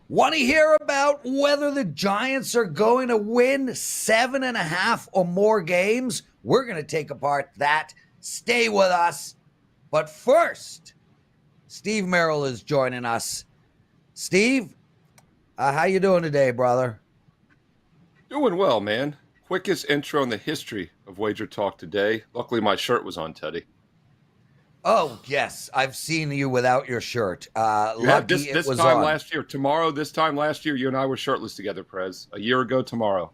Want to hear about whether the Giants are going to win 7.5 or more games? We're going to take apart that. Stay with us. But first, Steve Merril is joining us. Steve, how you doing today, brother? Doing well, man. Quickest intro in the history of WagerTalk Today. Luckily, my shirt was on, Teddy. Oh, yes. I've seen you without your shirt. This time last year. Tomorrow, this time last year, you and I were shirtless together, Prez. A year ago tomorrow.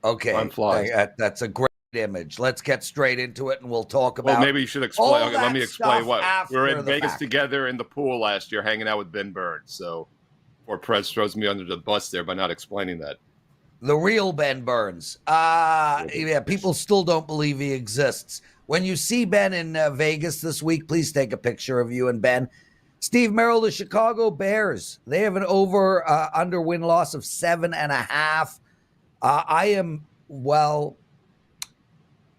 Okay. Time flies. That's a great image. Let's get straight into it, and we'll talk about. Well, maybe you should explain. Okay, let me explain what we were in Vegas together in the pool last year, hanging out with Ben Burns. So, before Prez throws me under the bus there by not explaining that. The real Ben Burns. Yeah, people still don't believe he exists. When you see Ben in Vegas this week, please take a picture of you and Ben. Steve Merril, the Chicago Bears. They have an over-under win-loss of 7.5.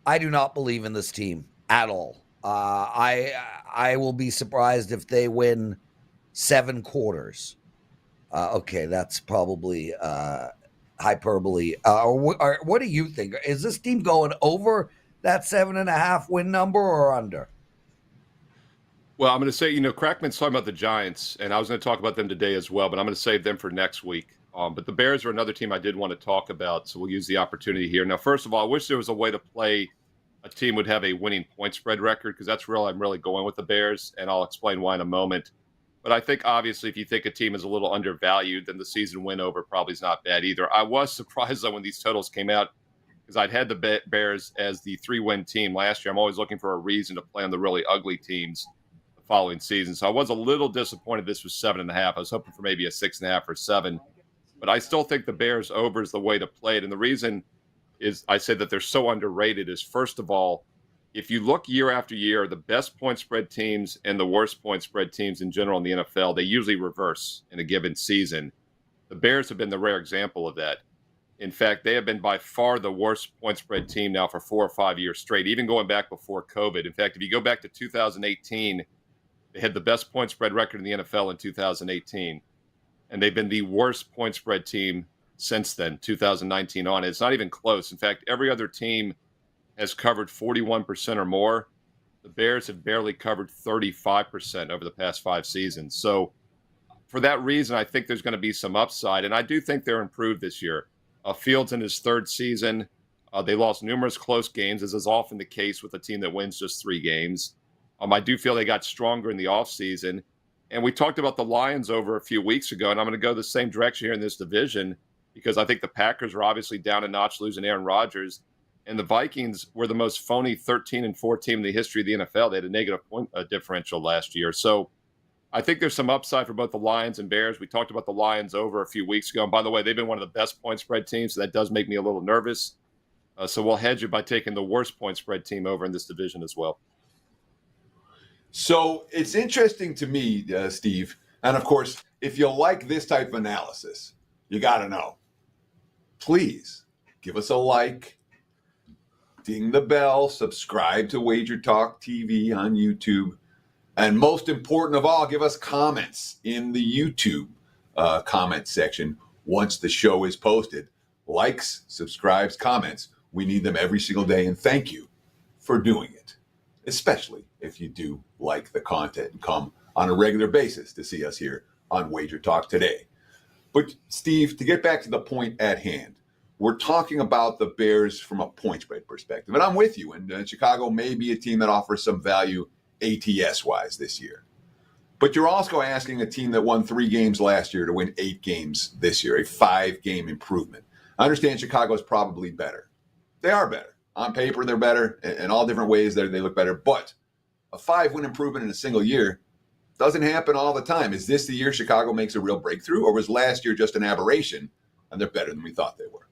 I do not believe in this team at all. I will be surprised if they win 7 quarters. Okay, that's probably hyperbole. What do you think? Is this team going over that 7.5 win number or under? Well, I'm going to say, Crackman's talking about the Giants, and I was going to talk about them today as well, but I'm going to save them for next week. But the Bears are another team I did want to talk about, so we'll use the opportunity here. Now, first of all, I wish there was a way to play a team would have a winning point spread record, because that's where I'm really going with the Bears, and I'll explain why in a moment. But I think, obviously, if you think a team is a little undervalued, then the season win over probably is not bad either. I was surprised, though, when these totals came out, because I'd had the Bears as the 3-win team last year. I'm always looking for a reason to play on the really ugly teams the following season. So I was a little disappointed this was 7.5. I was hoping for maybe a 6.5 or 7. But I still think the Bears over is the way to play it. And the reason is I say that they're so underrated is, first of all, if you look year after year, the best point spread teams and the worst point spread teams in general in the NFL, they usually reverse in a given season. The Bears have been the rare example of that. In fact, they have been by far the worst point spread team now for 4 or 5 years straight, even going back before COVID. In fact, if you go back to 2018, they had the best point spread record in the NFL in 2018. And they've been the worst point spread team since then, 2019 on. It's not even close. In fact, every other team has covered 41% or more. The Bears have barely covered 35% over the past 5 seasons. So for that reason, I think there's going to be some upside. And I do think they're improved this year. Fields in his 3rd season. They lost numerous close games, as is often the case with a team that wins just 3 games. I do feel they got stronger in the offseason. And we talked about the Lions over a few weeks ago, and I'm going to go the same direction here in this division, because I think the Packers are obviously down a notch losing Aaron Rodgers. And the Vikings were the most phony 13-4 team in the history of the NFL. They had a negative point differential last year. So I think there's some upside for both the Lions and Bears. We talked about the Lions over a few weeks ago. And by the way, they've been one of the best point spread teams, so that does make me a little nervous. So we'll hedge it by taking the worst point spread team over in this division as well. So it's interesting to me, Steve, and of course, if you like this type of analysis, you got to know. Please give us a like, ding the bell, subscribe to WagerTalk TV on YouTube, and most important of all, give us comments in the YouTube comment section once the show is posted. Likes, subscribes, comments. We need them every single day, and thank you for doing it, especially if you do like the content and come on a regular basis to see us here on WagerTalk Today. But Steve, to get back to the point at hand, we're talking about the Bears from a point spread perspective. And I'm with you. And Chicago may be a team that offers some value ATS-wise this year. But you're also asking a team that won 3 games last year to win 8 games this year, a 5-game improvement. I understand Chicago is probably better. They are better. On paper, they're better. In all different ways, they look better. But a 5-win improvement in a single year doesn't happen all the time. Is this the year Chicago makes a real breakthrough, or was last year just an aberration and they're better than we thought they were.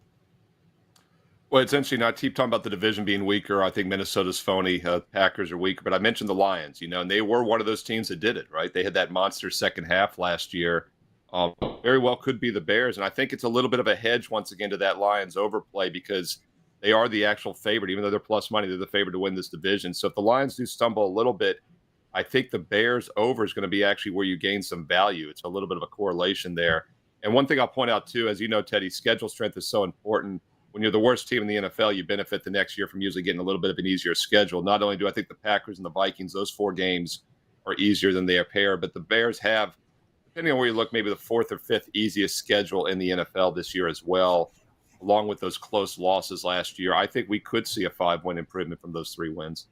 Well, it's interesting. I keep talking about the division being weaker. I think Minnesota's phony. Packers are weaker. But I mentioned the Lions, and they were one of those teams that did it, right? They had that monster second half last year. Very well could be the Bears. And I think it's a little bit of a hedge once again to that Lions overplay because they are the actual favorite. Even though they're plus money, they're the favorite to win this division. So if the Lions do stumble a little bit, I think the Bears over is going to be actually where you gain some value. It's a little bit of a correlation there. And one thing I'll point out, too, as you know, Teddy, schedule strength is so important. When you're the worst team in the NFL, you benefit the next year from usually getting a little bit of an easier schedule. Not only do I think the Packers and the Vikings, those 4 games are easier than they appear, but the Bears have, depending on where you look, maybe the 4th or 5th easiest schedule in the NFL this year as well, along with those close losses last year. I think we could see a 5-win improvement from those 3 wins.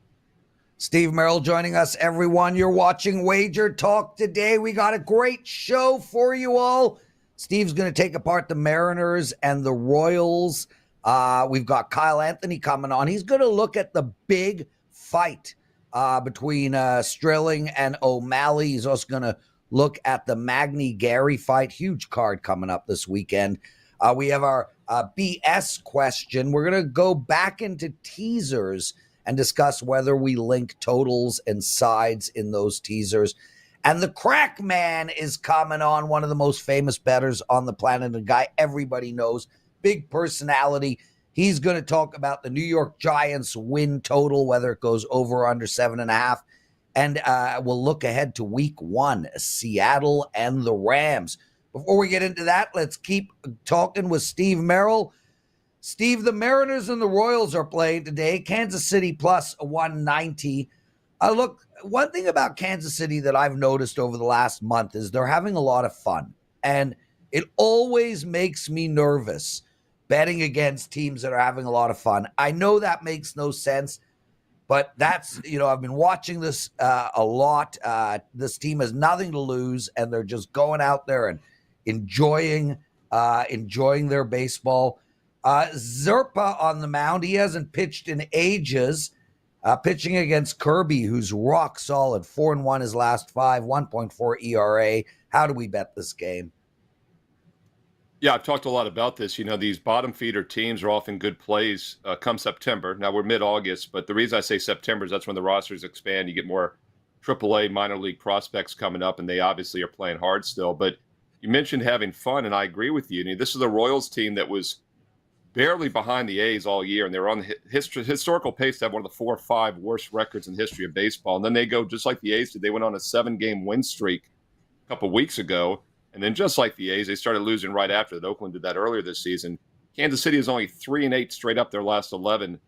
Steve Merril joining us, everyone. You're watching Wager Talk Today. We got a great show for you all. Steve's going to take apart the Mariners and the Royals. We've got Kyle Anthony coming on. He's going to look at the big fight between Strilling and O'Malley. He's also going to look at the Magny Garry fight. Huge card coming up this weekend. We have our BS question. We're going to go back into teasers and discuss whether we link totals and sides in those teasers. And the Crack Man is coming on, one of the most famous bettors on the planet, a guy everybody knows, big personality. He's going to talk about the New York Giants win total, whether it goes over or under 7.5. And we'll look ahead to week 1, Seattle and the Rams. Before we get into that, let's keep talking with Steve Merril. Steve, the Mariners and the Royals are playing today. Kansas City plus 190. Look, one thing about Kansas City that I've noticed over the last month is they're having a lot of fun. And it always makes me nervous betting against teams that are having a lot of fun. I know that makes no sense, but that's, I've been watching this a lot. This team has nothing to lose, and they're just going out there and enjoying their baseball. Zerpa on the mound. He hasn't pitched in ages. Pitching against Kirby, who's rock solid. 4-1 his last 5, 1.4 ERA. How do we bet this game? Yeah, I've talked a lot about this. These bottom feeder teams are often good plays come September. Now, we're mid-August, but the reason I say September is that's when the rosters expand. You get more AAA minor league prospects coming up, and they obviously are playing hard still. But you mentioned having fun, and I agree with you. This is a Royals team that was barely behind the A's all year, and they were on the historical pace to have one of the 4 or 5 worst records in the history of baseball. And then they go just like the A's did. They went on a 7-game win streak a couple weeks ago, and then just like the A's, they started losing right after that. Oakland did that earlier this season. Kansas City is only 3-8 straight up their last 11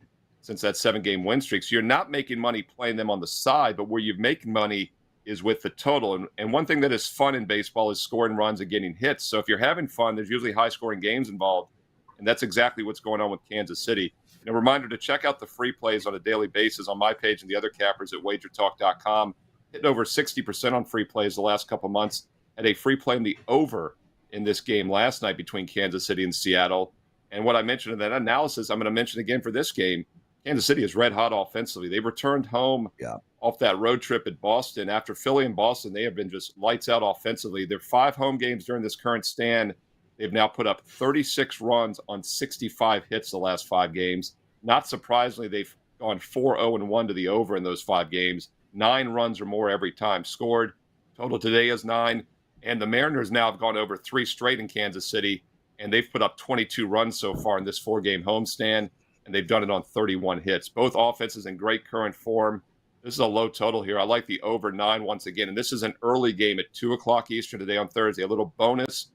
since that 7-game win streak. So you're not making money playing them on the side, but where you're making money is with the total. And one thing that is fun in baseball is scoring runs and getting hits. So if you're having fun, there's usually high-scoring games involved. And that's exactly what's going on with Kansas City. And a reminder to check out the free plays on a daily basis on my page and the other cappers at WagerTalk.com. Hitting over 60% on free plays the last couple months. Had a free play in the over in this game last night between Kansas City and Seattle. And what I mentioned in that analysis, I'm going to mention again for this game. Kansas City is red hot offensively. They returned home off that road trip at Boston. After Philly and Boston, they have been just lights out offensively. Their 5 home games during this current stand, they've now put up 36 runs on 65 hits the last 5 games. Not surprisingly, they've gone 4-0-1 to the over in those 5 games. 9 runs or more every time scored. Total today is 9. And the Mariners now have gone over 3 straight in Kansas City, and they've put up 22 runs so far in this 4-game homestand, and they've done it on 31 hits. Both offenses in great current form. This is a low total here. I like the over 9 once again, and this is an early game at 2 o'clock Eastern today on Thursday. A little bonus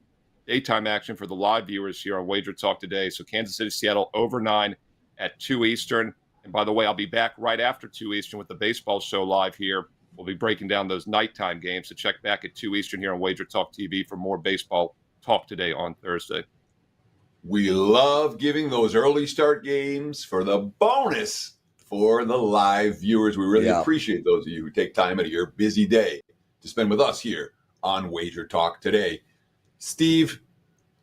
daytime action for the live viewers here on Wager Talk today. So Kansas City, Seattle, over 9 at 2 Eastern. And by the way, I'll be back right after 2 Eastern with the baseball show live here. We'll be breaking down those nighttime games. So check back at 2 Eastern here on Wager Talk TV for more baseball talk today on Thursday. We love giving those early start games for the bonus for the live viewers. We really appreciate those of you who take time out of your busy day to spend with us here on Wager Talk today. Steve,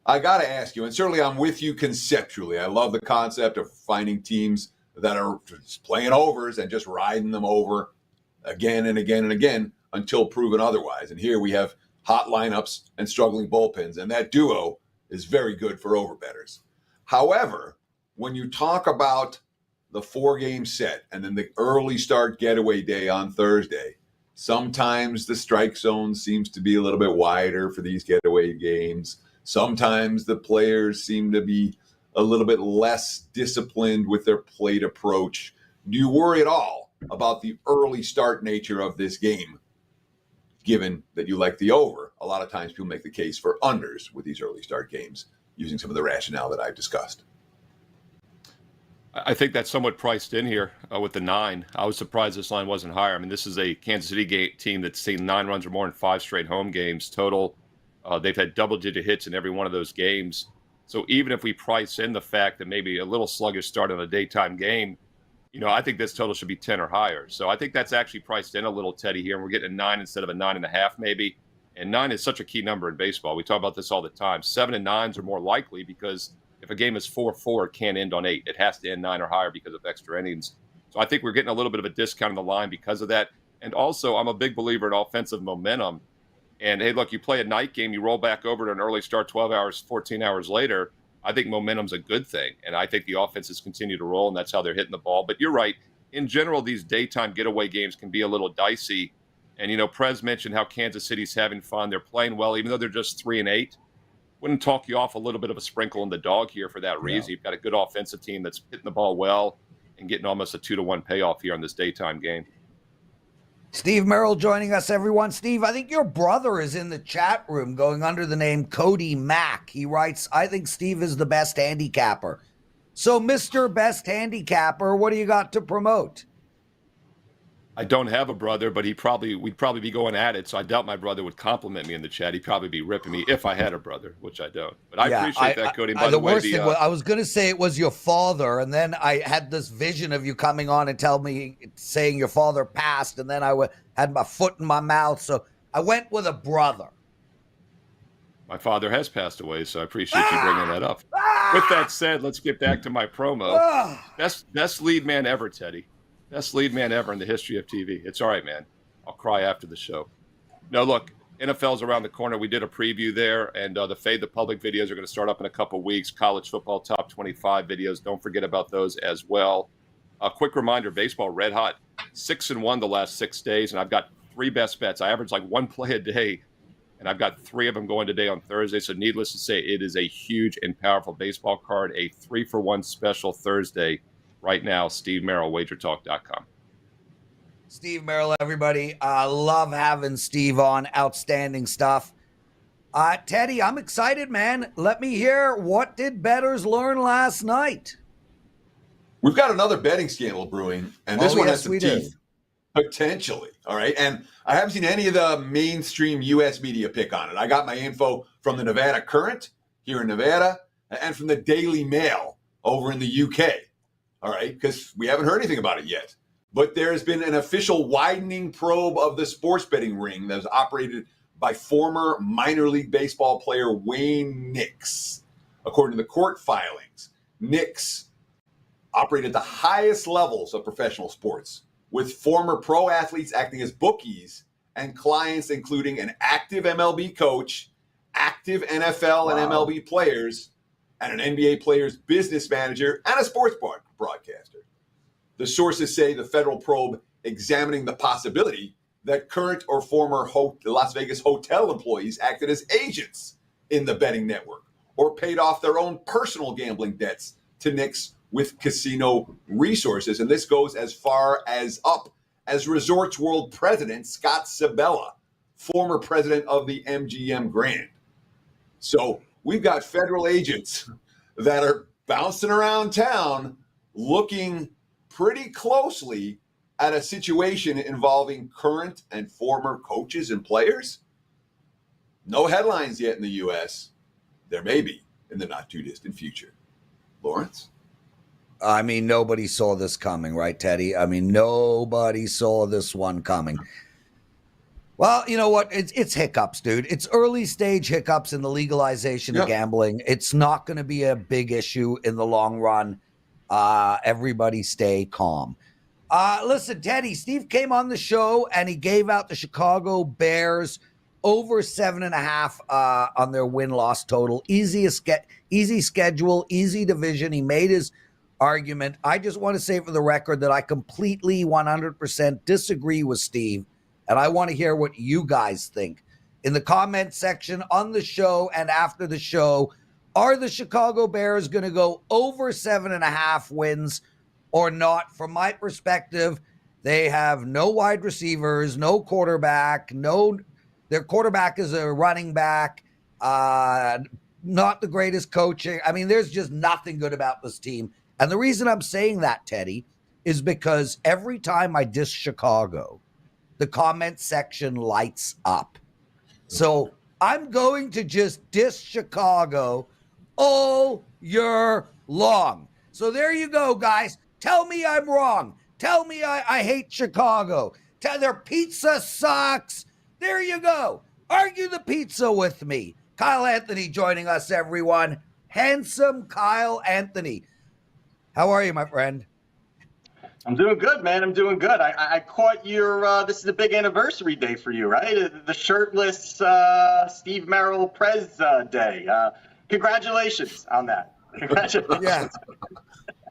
I got to ask you, and certainly I'm with you conceptually. I love the concept of finding teams that are just playing overs and just riding them over again and again and again until proven otherwise. And here we have hot lineups and struggling bullpens, and that duo is very good for overbettors. However, when you talk about the 4-game set and then the early start getaway day on Thursday, sometimes the strike zone seems to be a little bit wider for these getaway games. Sometimes the players seem to be a little bit less disciplined with their plate approach. Do you worry at all about the early start nature of this game, given that you like the over? A lot of times people make the case for unders with these early start games, using some of the rationale that I've discussed. I think that's somewhat priced in here with the 9. I was surprised this line wasn't higher. I mean, this is a Kansas City team that's seen 9 runs or more in 5 straight home games total. They've had double-digit hits in every one of those games. So even if we price in the fact that maybe a little sluggish start on a daytime game, I think this total should be 10 or higher. So I think that's actually priced in a little, Teddy, here. And we're getting a 9 instead of a 9.5 maybe. And 9 is such a key number in baseball. We talk about this all the time. 7 and 9s are more likely because if a game is 4-4, it can't end on 8. It has to end 9 or higher because of extra innings. So I think we're getting a little bit of a discount on the line because of that. And also, I'm a big believer in offensive momentum. And, hey, look, you play a night game, you roll back over to an early start 12 hours, 14 hours later. I think momentum's a good thing. And I think the offenses continue to roll, and that's how they're hitting the ball. But you're right. In general, these daytime getaway games can be a little dicey. And, Prez mentioned how Kansas City's having fun. They're playing well, even though they're just 3-8. Wouldn't talk you off a little bit of a sprinkle in the dog here for that reason. You've got a good offensive team that's hitting the ball well and getting almost a 2-1 payoff here on this daytime game. Steve Merril joining us, everyone. Steve, I think your brother is in the chat room going under the name Cody Mack. He writes, I think Steve is the best handicapper. So, Mr. Best Handicapper, what do you got to promote? I don't have a brother, but we'd probably be going at it. So I doubt my brother would compliment me in the chat. He'd probably be ripping me if I had a brother, which I don't. But I appreciate that, Cody. By the way, worst thing was, I was going to say it was your father, and then I had this vision of you coming on and saying your father passed, and then I had my foot in my mouth. So I went with a brother. My father has passed away, so I appreciate you bringing that up. With that said, let's get back to my promo. Best lead man ever, Teddy. Best lead man ever in the history of TV. It's all right, man. I'll cry after the show. No, look, NFL's around the corner. We did a preview there, and the Fade the Public videos are going to start up in a couple weeks. College football top 25 videos. Don't forget about those as well. A quick reminder, baseball red hot. 6-1 the last 6 days, and I've got 3 best bets. I average like 1 play a day, and I've got 3 of them going today on Thursday. So needless to say, it is a huge and powerful baseball card, a 3-for-1 special Thursday. Right now, Steve Merril, WagerTalk.com. Steve Merril, everybody. I love having Steve on. Outstanding stuff. Teddy, I'm excited, man. Let me hear, what did bettors learn last night? We've got another betting scandal brewing, and this one has some teeth. Do. Potentially, all right? And I haven't seen any of the mainstream U.S. media pick on it. I got my info from the Nevada Current here in Nevada and from the Daily Mail over in the U.K., all right, because we haven't heard anything about it yet. But there has been an official widening probe of the sports betting ring that was operated by former minor league baseball player Wayne Nix. According to the court filings, Nix operated the highest levels of professional sports, with former pro athletes acting as bookies and clients including an active MLB coach, active NFL and MLB players, and an NBA player's business manager and a sports broadcaster. The sources say the federal probe examining the possibility that current or former Las Vegas hotel employees acted as agents in the betting network or paid off their own personal gambling debts to Nix with casino resources. And this goes as far as up as Resorts World president Scott Sabella, former president of the MGM Grand. So we've got federal agents that are bouncing around town looking pretty closely at a situation involving current and former coaches and players. No headlines yet in the U.S. There may be in the not too distant future. Lawrence? I mean, nobody saw this coming, right, Teddy? I mean, nobody saw this one coming. Well, you know what? It's hiccups, dude. It's early stage hiccups in the legalization of gambling. It's not going to be a big issue in the long run. Everybody stay calm. Listen, Teddy, Steve came on the show and he gave out the Chicago Bears over 7.5 on their win-loss total. Easy schedule, easy division. He made his argument. I just want to say for the record that I completely 100% disagree with Steve, and I want to hear what you guys think. In the comment section on the show and after the show, are the Chicago Bears going to go over 7.5 wins or not? From my perspective, they have no wide receivers, no quarterback, their quarterback is a running back, not the greatest coaching. I mean, there's just nothing good about this team. And the reason I'm saying that, Teddy, is because every time I diss Chicago, the comment section lights up. So I'm going to just diss Chicago all year long. So there you go, guys. Tell me I'm wrong. Tell me I hate Chicago. Tell their pizza sucks. There you go. Argue the pizza with me. Kyle Anthony joining us, everyone. Handsome Kyle Anthony. How are you, my friend? I'm doing good, man. I'm doing good. I caught your, this is a big anniversary day for you, right? The shirtless Steve Merril Prez day. Congratulations on that. Congratulations. Yeah.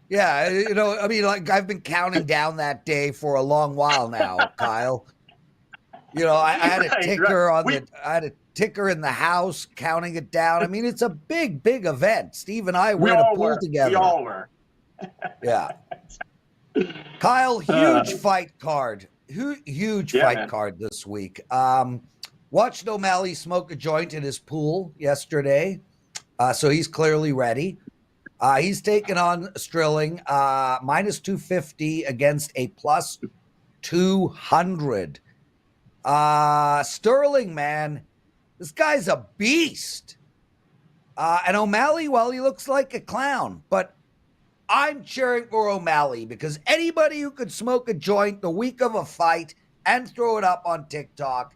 Yeah, you know, I mean, like I've been counting down that day for a long while now, Kyle. You know, I had a ticker I had a ticker in the house counting it down. I mean, it's a big, big event. Steve and I were in a pool together. We all were. Yeah. Kyle, huge fight card. Huge fight card this week. Watched O'Malley smoke a joint in his pool yesterday. So he's clearly ready. He's taken on Sterling, minus 250 against a plus 200. Sterling, man, this guy's a beast. And O'Malley, well, he looks like a clown, but I'm cheering for O'Malley because anybody who could smoke a joint the week of a fight and throw it up on TikTok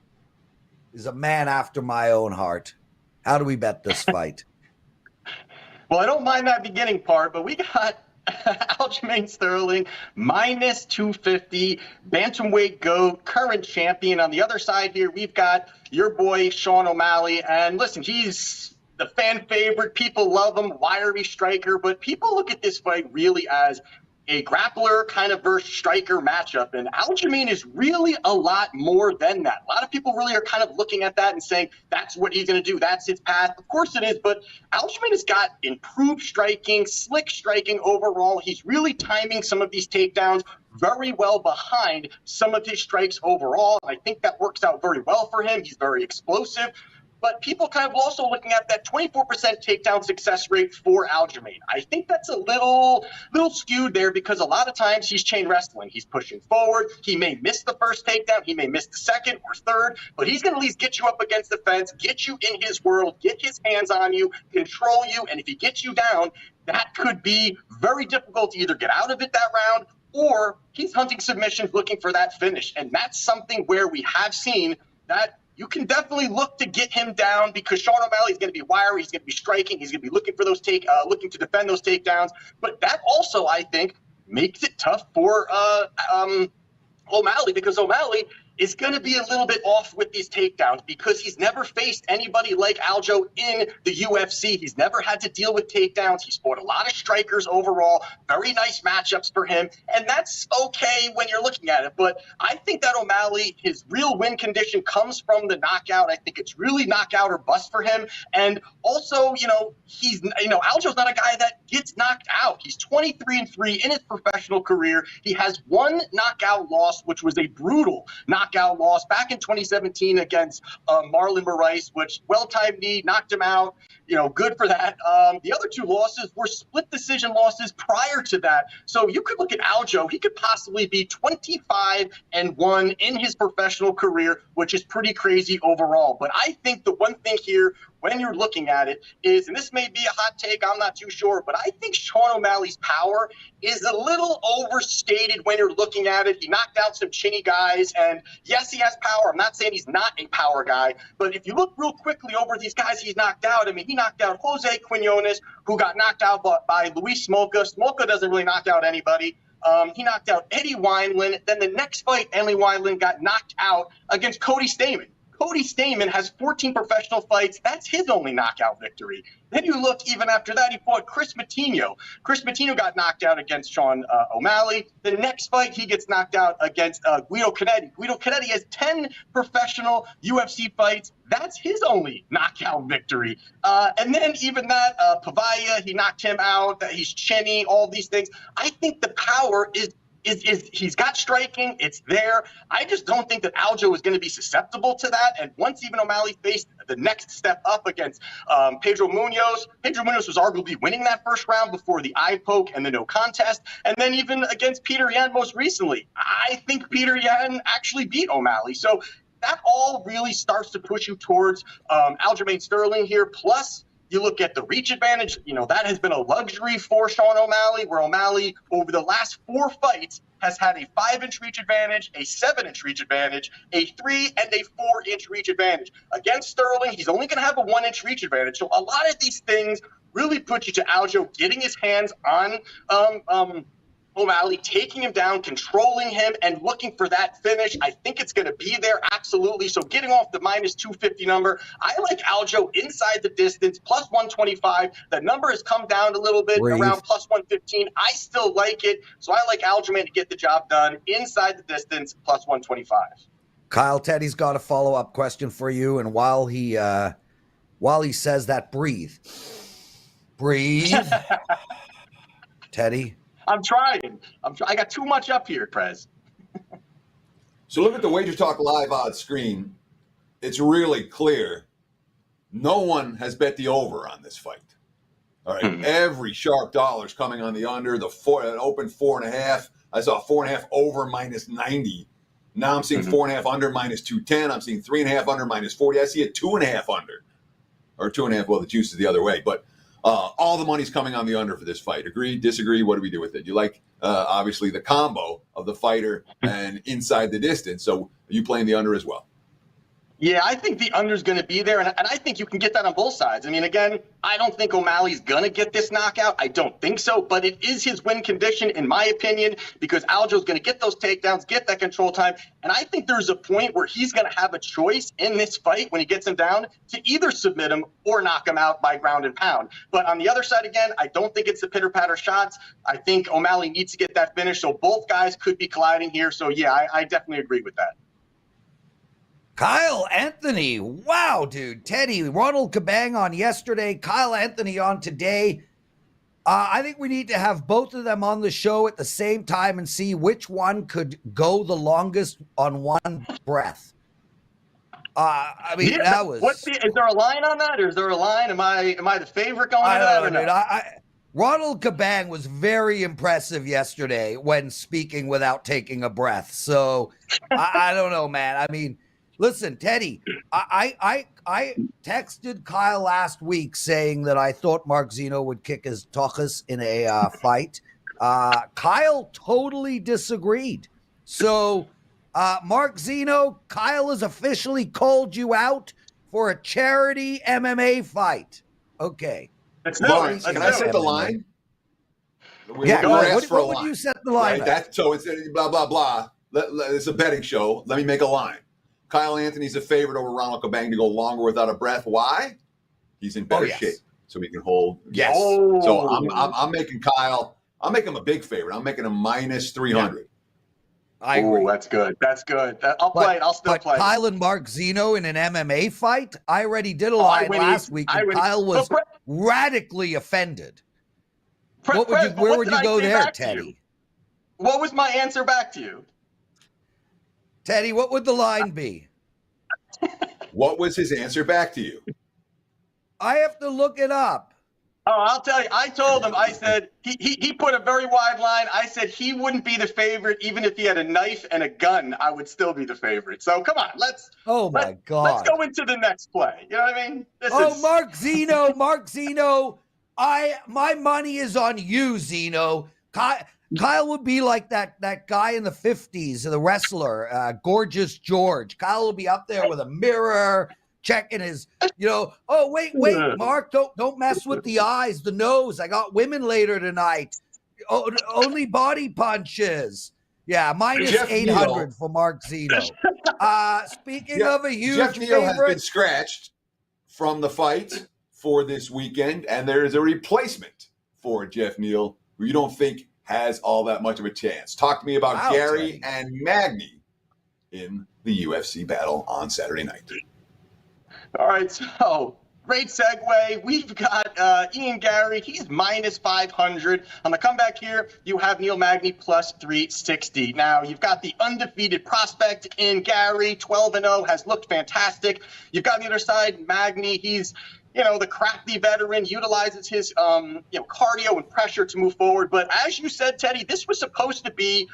is a man after my own heart. How do we bet this fight? Well, I don't mind that beginning part, but we got Aljamain Sterling, minus 250, bantamweight GOAT, current champion. On the other side here, we've got your boy, Sean O'Malley. And listen, he's the fan favorite. People love him, wiry striker. But people look at this fight really as a grappler kind of versus striker matchup. And Aljamain is really a lot more than that. A lot of people really are kind of looking at that and saying, that's what he's going to do. That's his path. Of course it is. But Aljamain has got improved striking, slick striking overall. He's really timing some of these takedowns very well behind some of his strikes overall. I think that works out very well for him. He's very explosive. But people kind of also looking at that 24% takedown success rate for Aljamain. I think that's a little skewed there because a lot of times he's chain wrestling. He's pushing forward. He may miss the first takedown. He may miss the second or third, but he's going to at least get you up against the fence, get you in his world, get his hands on you, control you. And if he gets you down, that could be very difficult to either get out of it that round or he's hunting submissions looking for that finish. And that's something where we have seen that you can definitely look to get him down because Sean O'Malley is going to be wiry. He's going to be striking. He's going to be looking for those looking to defend those takedowns. But that also, I think, makes it tough for O'Malley because O'Malley is going to be a little bit off with these takedowns because he's never faced anybody like Aljo in the UFC. He's never had to deal with takedowns. He's fought a lot of strikers overall. Very nice matchups for him. And that's okay when you're looking at it. But I think that O'Malley, his real win condition comes from the knockout. I think it's really knockout or bust for him. And also, Aljo's not a guy that gets knocked out. He's 23-3 in his professional career. He has one knockout loss, which was a brutal knockout loss back in 2017 against Marlon Moraes, which well-timed knee, knocked him out. Good for that. The other two losses were split decision losses prior to that. So you could look at Aljo. He could possibly be 25-1 in his professional career, which is pretty crazy overall. But I think the one thing here when you're looking at it is, and this may be a hot take, I'm not too sure, but I think Sean O'Malley's power is a little overstated when you're looking at it. He knocked out some chinny guys, and yes, he has power. I'm not saying he's not a power guy, but if you look real quickly over these guys he's knocked out, I mean, he knocked out Jose Quinones, who got knocked out by Luis Smolka. Smolka doesn't really knock out anybody. He knocked out Eddie Wineland. Then the next fight, Eddie Wineland got knocked out against Cody Stamann. Cody Stamann has 14 professional fights. That's his only knockout victory. Then you look even after that, he fought Chris Matinho. Chris Matinho got knocked out against Sean O'Malley. The next fight, he gets knocked out against Guido Canetti. Guido Canetti has 10 professional UFC fights. That's his only knockout victory. And then even that, Pavaya, he knocked him out. He's chinny, all these things. I think the power is he's got striking. It's there. I just don't think that Aljo is going to be susceptible to that. And once even O'Malley faced the next step up against Pedro Munoz was arguably winning that first round before the eye poke and the no contest. And then even against Peter Yan most recently, I think Peter Yan actually beat O'Malley. So that all really starts to push you towards Aljamain Sterling here. Plus, you look at the reach advantage, that has been a luxury for Sean O'Malley, where O'Malley, over the last 4 fights, has had a 5-inch reach advantage, a 7-inch reach advantage, a 3 and a 4-inch reach advantage. Against Sterling, he's only going to have a 1-inch reach advantage. So a lot of these things really put you to Aljo getting his hands on O'Malley, taking him down, controlling him, and looking for that finish. I think it's going to be there, absolutely. So getting off the minus 250 number, I like Aljo inside the distance, plus 125. The number has come down a little bit, around plus 115. I still like it. So I like Aljamain to get the job done inside the distance, plus 125. Kyle, Teddy's got a follow-up question for you. And while he says that, breathe. Teddy. I'm trying. I got too much up here, Prez. So look at the WagerTalk Live odds screen. It's really clear. No one has bet the over on this fight. All right. Every sharp dollar is coming on the under. The open 4.5. I saw 4.5 over minus 90. Now I'm seeing 4.5 under minus 210. I'm seeing 3.5 under minus 40. I see a 2.5 under. Or 2.5. Well, the juice is the other way. But all the money's coming on the under for this fight. Agree, disagree? What do we do with it? You like, obviously, the combo of the fighter and inside the distance. So are you playing the under as well? Yeah, I think the under is going to be there, and I think you can get that on both sides. I mean, again, I don't think O'Malley's going to get this knockout. I don't think so, but it is his win condition, in my opinion, because Aljo's going to get those takedowns, get that control time, and I think there's a point where he's going to have a choice in this fight when he gets him down to either submit him or knock him out by ground and pound. But on the other side, again, I don't think it's the pitter-patter shots. I think O'Malley needs to get that finish, so both guys could be colliding here. So, yeah, I definitely agree with that. Kyle Anthony. Wow, dude. Teddy, Ronald Kabang on yesterday, Kyle Anthony on today. I think we need to have both of them on the show at the same time and see which one could go the longest on one breath. I mean, Yeah, that was... is there a line on that, or is there a line? Am I the favorite going into that or not? Ronald Kabang was very impressive yesterday when speaking without taking a breath. So I don't know, man. I mean, listen, Teddy, I texted Kyle last week saying that I thought Mark Zeno would kick his tuchus in a fight. Kyle totally disagreed. So, Mark Zeno, Kyle has officially called you out for a charity MMA fight. Okay. Lawrence, can I set the line? Yeah, what would you set the line? Right? So it's blah, blah, blah. It's a betting show. Let me make a line. Kyle Anthony's a favorite over Ronald Kabang to go longer without a breath. Why? He's in better shape, so he can hold. Yes. So I'm making Kyle. I'm making him a big favorite. I'm making him minus 300. I agree. That's good. That's good. I'll play it. I'll still play it. Kyle and Mark Zeno in an MMA fight? I already did a line last week, and Kyle was radically offended. Where would you go there, Teddy? What was my answer back to you? Teddy, what would the line be? What was his answer back to you? I have to look it up. Oh, I'll tell you. I told him, I said, he put a very wide line. I said he wouldn't be the favorite even if he had a knife and a gun. I would still be the favorite. So come on, let's go into the next play. You know what I mean? Mark Zeno, my money is on you, Zeno. Kyle would be like that guy in the 50s, the wrestler, Gorgeous George. Kyle will be up there with a mirror, checking his, wait, Mark, don't mess with the eyes, the nose. I got women later tonight. Only body punches. Yeah, minus Jeff 800 Neal. for Mark Zito. Speaking of a huge Jeff Neal has been favorite, scratched from the fight for this weekend, and there is a replacement for Jeff Neal who you don't think has all that much of a chance. Talk to me about Wow, Garry Teddy. and Magny in the UFC battle on Saturday night. All right, so great segue. We've got Ian Garry. He's minus 500. On the comeback here, you have Neil Magny plus 360. Now, you've got the undefeated prospect in Garry, 12-0, has looked fantastic. You've got on the other side, Magny. He's the crafty veteran, utilizes his, cardio and pressure to move forward. But as you said, Teddy, this was supposed to be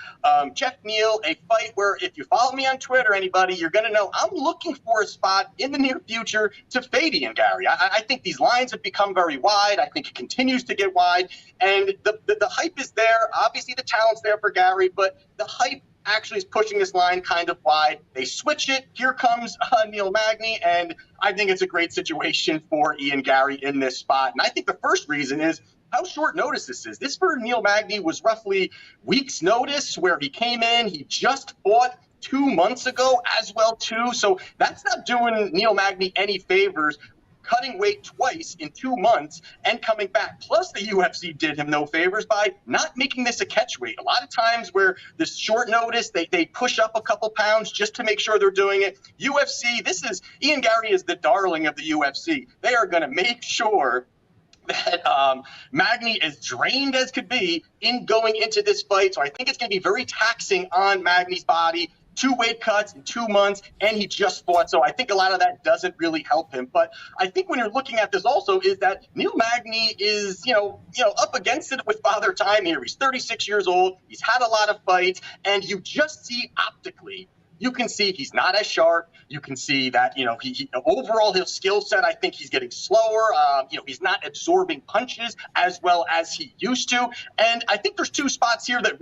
Jeff Neal, a fight where if you follow me on Twitter, anybody, you're going to know I'm looking for a spot in the near future to fade Ian Garry. I think these lines have become very wide. I think it continues to get wide. And the hype is there. Obviously, the talent's there for Garry, but the hype actually is pushing this line kind of wide. They switch it. Here comes Neil Magny, and I think it's a great situation for Ian Garry in this spot. And I think the first reason is how short notice this is. This for Neil Magny was roughly weeks' notice where he came in. He just fought 2 months ago as well, too. So that's not doing Neil Magny any favors, cutting weight twice in 2 months and coming back. Plus, the UFC did him no favors by not making this a catch weight. A lot of times where this short notice, they push up a couple pounds just to make sure they're doing it. UFC, Ian Garry is the darling of the UFC. They are going to make sure that Magny is drained as could be in going into this fight. So I think it's going to be very taxing on Magny's body. 2 weight cuts in 2 months, and he just fought. So I think a lot of that doesn't really help him. But I think when you're looking at this also is that Neil Magny is, up against it with Father Time here. He's 36 years old. He's had a lot of fights, and you just see optically, you can see he's not as sharp. You can see that, he overall his skill set, I think he's getting slower. He's not absorbing punches as well as he used to. And I think there's 2 spots here that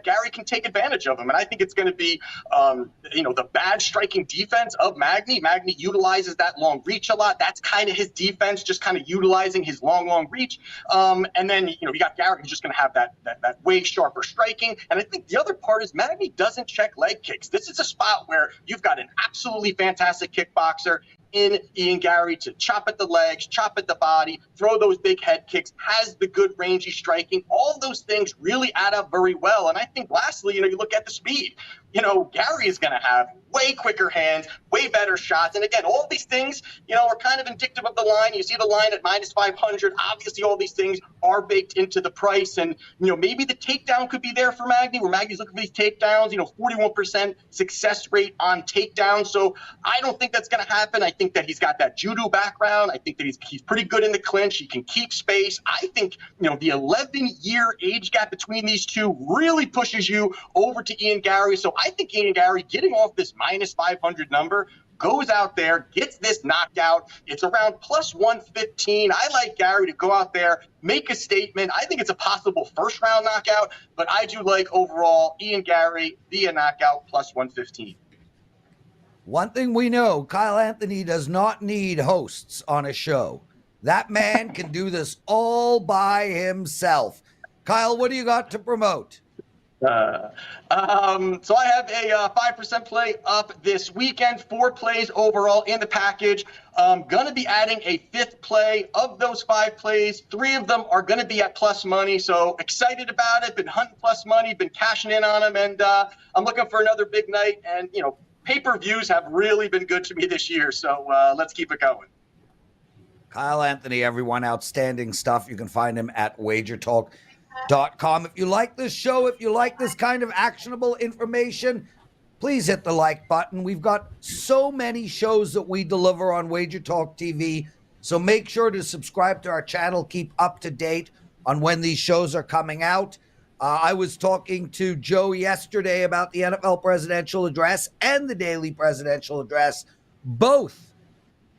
Garry can take advantage of him. And I think it's going to be, the bad striking defense of Magny. Magny utilizes that long reach a lot. That's kind of his defense, just kind of utilizing his long reach. And then, you got Garry who's just going to have that way sharper striking. And I think the other part is Magny doesn't check leg kicks. This is a spot where you've got an absolutely fantastic kickboxer in Ian Garry to chop at the legs, chop at the body, throw those big head kicks, has the good rangy striking. All of those things really add up very well. And I think lastly, you look at the speed. Garry is going to have way quicker hands, way better shots. And again, all of these things, are kind of indicative of the line. You see the line at minus 500. Obviously, all these things are baked into the price. And, maybe the takedown could be there for Magny, where Magny's looking for these takedowns, 41% success rate on takedowns. So I don't think that's going to happen. I think that he's got that judo background. I think that he's pretty good in the clinch. He can keep space. I think, the 11-year age gap between these two really pushes you over to Ian Garry. So I think Ian Garry getting off this minus 500 number goes out there, gets this knockout. It's around plus 115. I like Garry to go out there, make a statement. I think it's a possible first-round knockout, but I do like overall Ian Garry via knockout plus 115. One thing we know, Kyle Anthony does not need hosts on a show. That man can do this all by himself. Kyle, what do you got to promote? So I have a 5% play up this weekend, 4 plays overall in the package. Going to be adding a 5th play. Of those 5 plays, 3 of them are going to be at plus money. So excited about it. Been hunting plus money, been cashing in on them, and I'm looking for another big night. And, pay-per-views have really been good to me this year. So let's keep it going. Kyle Anthony, everyone, outstanding stuff. You can find him at WagerTalk.com. If you like this show, if you like this kind of actionable information, please hit the like button. We've got so many shows that we deliver on WagerTalk TV, so make sure to subscribe to our channel. Keep up to date on when these shows are coming out. I was talking to Joe yesterday about the NFL presidential address and the daily presidential address, both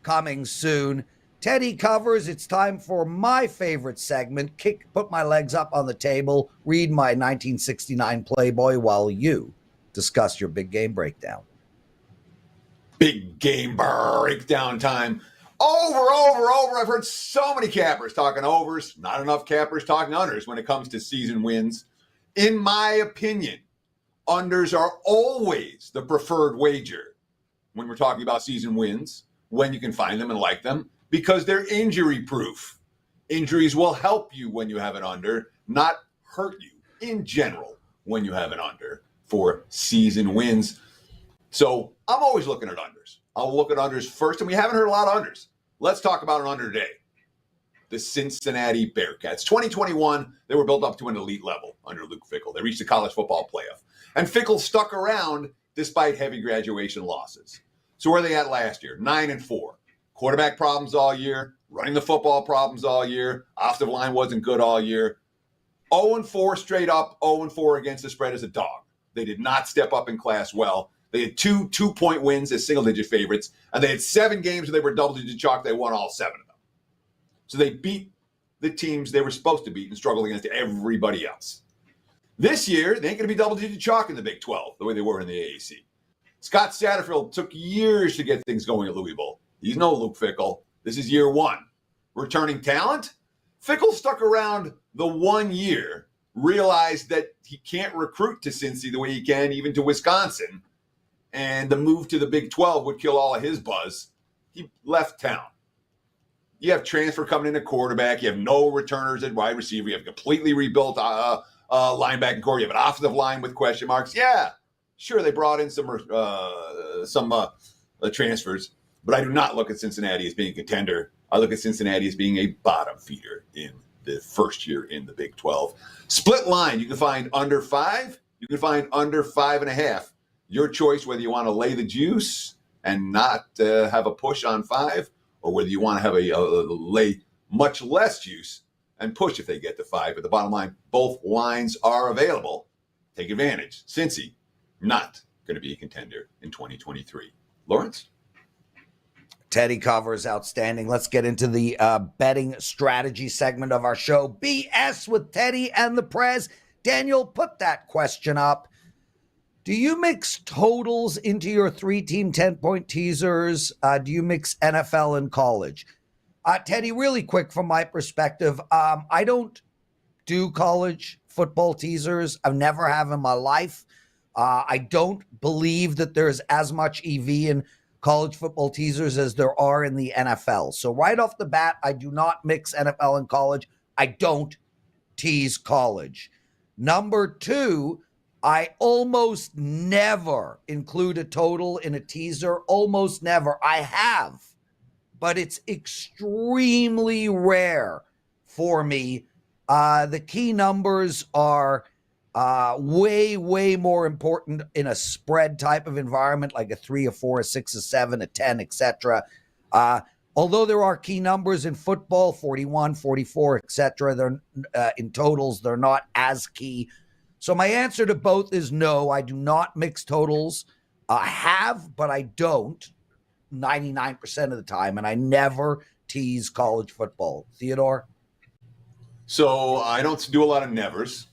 coming soon. Teddy covers. It's time for my favorite segment, put my legs up on the table, read my 1969 Playboy while you discuss your big game breakdown. Big game breakdown time. Over. I've heard so many cappers talking overs, not enough cappers talking unders when it comes to season wins. In my opinion, unders are always the preferred wager when we're talking about season wins, when you can find them and like them, because they're injury proof. Injuries will help you when you have an under, not hurt you in general when you have an under for season wins. So I'm always looking at unders. I'll look at unders first, and we haven't heard a lot of unders. Let's talk about an under today. The Cincinnati Bearcats. 2021, they were built up to an elite level under Luke Fickell. They reached the college football playoff. And Fickell stuck around despite heavy graduation losses. So where are they at last year? 9-4. Quarterback problems all year. Running the football problems all year. Offensive line wasn't good all year. 0-4 straight up. 0-4 against the spread as a dog. They did not step up in class well. They had two two-point wins as single-digit favorites. And they had 7 games where they were double-digit chalk. They won all 7 of them. So they beat the teams they were supposed to beat and struggled against everybody else. This year, they ain't going to be double-digit chalk in the Big 12 the way they were in the AAC. Scott Satterfield took years to get things going at Louisville. He's no Luke Fickell. This is year 1. Returning talent? Fickell stuck around the 1 year, realized that he can't recruit to Cincy the way he can even to Wisconsin, and the move to the Big 12 would kill all of his buzz. He left town. You have transfer coming in at quarterback. You have no returners at wide receiver. You have a completely rebuilt linebacking core. You have an offensive line with question marks. Yeah, sure, they brought in some transfers, but I do not look at Cincinnati as being a contender. I look at Cincinnati as being a bottom feeder in the first year in the Big 12. Split line, you can find under 5. You can find under 5.5. Your choice whether you want to lay the juice and not have a push on 5, or whether you want to have a lay much less juice and push if they get to 5. But the bottom line, both lines are available. Take advantage. Cincy, not going to be a contender in 2023. Lawrence? Teddy covers outstanding. Let's get into the betting strategy segment of our show. BS with Teddy and the Prez. Daniel, put that question up. Do you mix totals into your 3-team 10-point teasers? Do you mix NFL and college? Teddy, really quick from my perspective, I don't do college football teasers. I've never have in my life. I don't believe that there's as much EV in college football teasers as there are in the NFL. So right off the bat, I do not mix NFL and college. I don't tease college. Number 2, I almost never include a total in a teaser. Almost never. I have, but it's extremely rare for me. The key numbers are way, way more important in a spread type of environment, like a 3, a 4, a 6, a 7, a 10, etc. Although there are key numbers in football, 41, 44, etc., they're in totals, they're not as key. So my answer to both is no, I do not mix totals. I have, but I don't 99% of the time, and I never tease college football. Theodore? So I don't do a lot of nevers.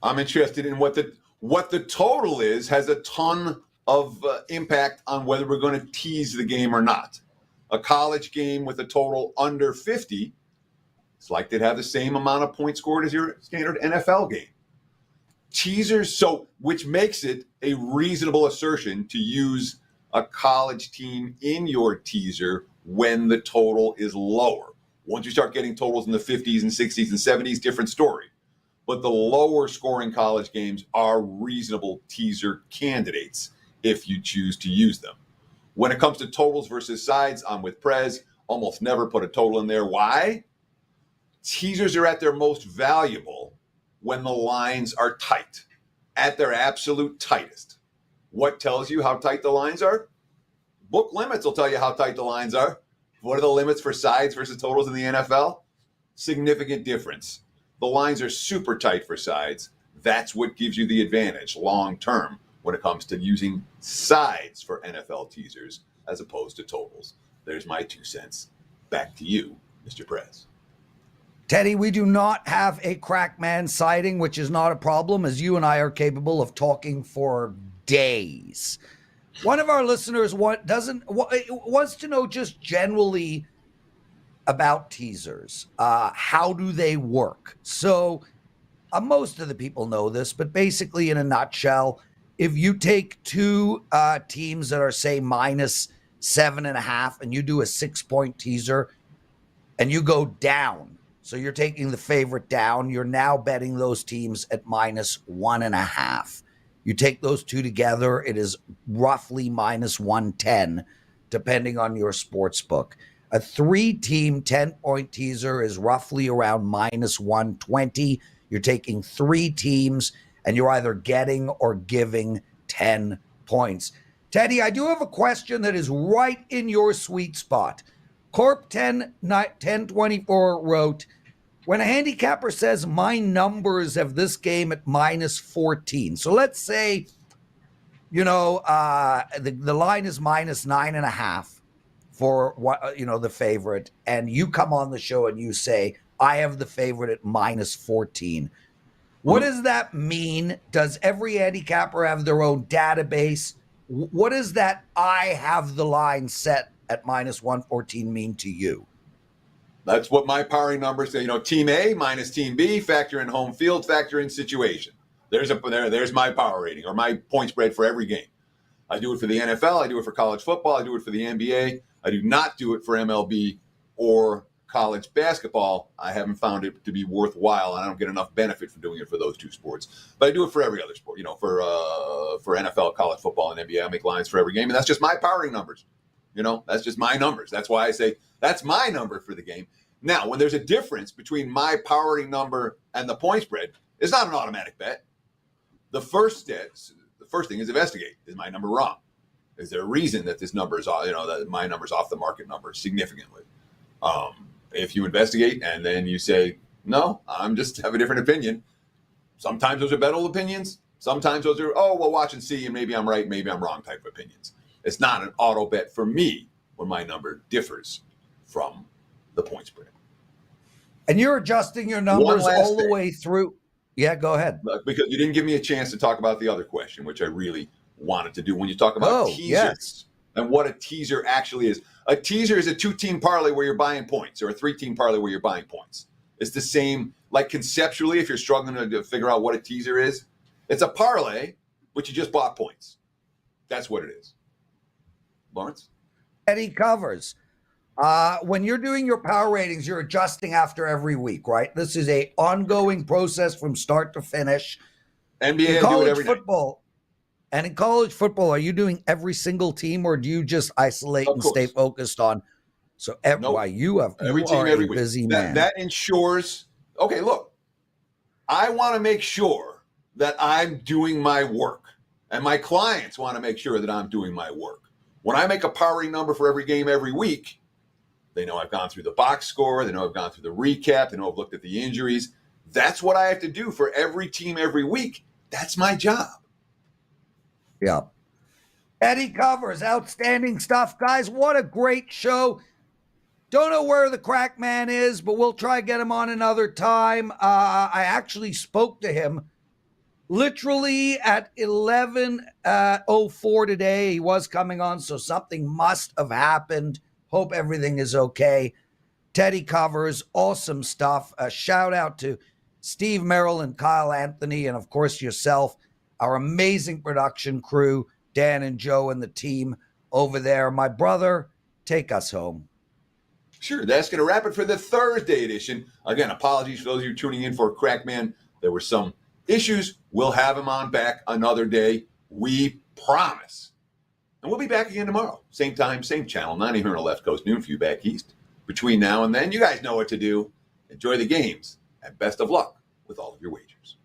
I'm interested in what the total is, has a ton of impact on whether we're going to tease the game or not. A college game with a total under 50, it's like they'd have the same amount of points scored as your standard NFL game. Teasers, so which makes it a reasonable assertion to use a college team in your teaser when the total is lower. Once you start getting totals in the 50s and 60s and 70s, different story. But the lower scoring college games are reasonable teaser candidates if you choose to use them. When it comes to totals versus sides, I'm with Prez. Almost never put a total in there. Why? Teasers are at their most valuable when the lines are tight, at their absolute tightest. What tells you how tight the lines are? Book limits will tell you how tight the lines are. What are the limits for sides versus totals in the NFL? Significant difference. The lines are super tight for sides. That's what gives you the advantage long term when it comes to using sides for NFL teasers as opposed to totals. There's my 2 cents. Back to you, Mr. Prez. Teddy, we do not have a crackman sighting, which is not a problem, as you and I are capable of talking for days. One of our listeners wants to know just generally about teasers. How do they work? So most of the people know this, but basically in a nutshell, if you take two teams that are, say, minus 7.5 and you do a 6-point teaser and you go down, so you're taking the favorite down, you're now betting those teams at minus 1.5. You take those two together, it is roughly minus 110, depending on your sports book. A 3-team 10-point teaser is roughly around minus 120. You're taking 3 teams, and you're either getting or giving 10 points. Teddy, I do have a question that is right in your sweet spot. Corp 1024 wrote, when a handicapper says my numbers of this game at minus 14. So let's say, the line is minus 9.5 for the favorite, and you come on the show and you say, I have the favorite at minus 14. What does that mean? Does every handicapper have their own database? What does that I have the line set at minus 114 mean to you? That's what my powering numbers say. Team A minus Team B, factor in home field, factor in situation. There's my power rating or my point spread for every game. I do it for the NFL. I do it for college football. I do it for the NBA. I do not do it for MLB or college basketball. I haven't found it to be worthwhile, and I don't get enough benefit from doing it for those two sports. But I do it for every other sport. For NFL, college football, and NBA, I make lines for every game, and that's just my powering numbers. That's just my numbers. That's why I say that's my number for the game. Now, when there's a difference between my powering number and the point spread, it's not an automatic bet. The first thing is investigate. Is my number wrong? Is there a reason that this number is that my number's off the market number significantly? If you investigate and then you say, no, I'm just have a different opinion. Sometimes those are bettable opinions. Sometimes those are, watch and see, and maybe I'm right, maybe I'm wrong type of opinions. It's not an auto bet for me when my number differs from the point spread. And you're adjusting your numbers all the way through. Yeah, go ahead. Because you didn't give me a chance to talk about the other question, which I really wanted to do. When you talk about teasers and what a teaser actually is. A teaser is a 2-team parlay where you're buying points, or a 3-team parlay where you're buying points. It's the same, like conceptually, if you're struggling to figure out what a teaser is, it's a parlay, but you just bought points. That's what it is. Lawrence? Eddie covers. When you're doing your power ratings, you're adjusting after every week, right? This is a ongoing process from start to finish. NBA, I do it every football. And in college football, are you doing every single team, or do you just isolate and stay focused on? So you have every team every week. Busy man. That ensures. Okay, look, I want to make sure that I'm doing my work, and my clients want to make sure that I'm doing my work. When I make a powering number for every game every week, they know I've gone through the box score. They know I've gone through the recap. They know I've looked at the injuries. That's what I have to do for every team every week. That's my job. Yeah. Eddie covers. Outstanding stuff, guys. What a great show. Don't know where the crack man is, but we'll try to get him on another time. I actually spoke to him literally at 11:04 today. He was coming on, so something must have happened. Hope everything is okay. Teddy covers. Awesome stuff. A shout out to Steve Merril and Kyle Anthony, and of course yourself, our amazing production crew, Dan and Joe and the team over there. My brother, take us home. Sure, that's going to wrap it for the Thursday edition. Again, apologies for those of you tuning in for Crackman. There were some issues. We'll have him on back another day. We promise. And we'll be back again tomorrow. Same time, same channel. 90 here on the left coast, noon for you back east. Between now and then, you guys know what to do. Enjoy the games, and best of luck with all of your wagers.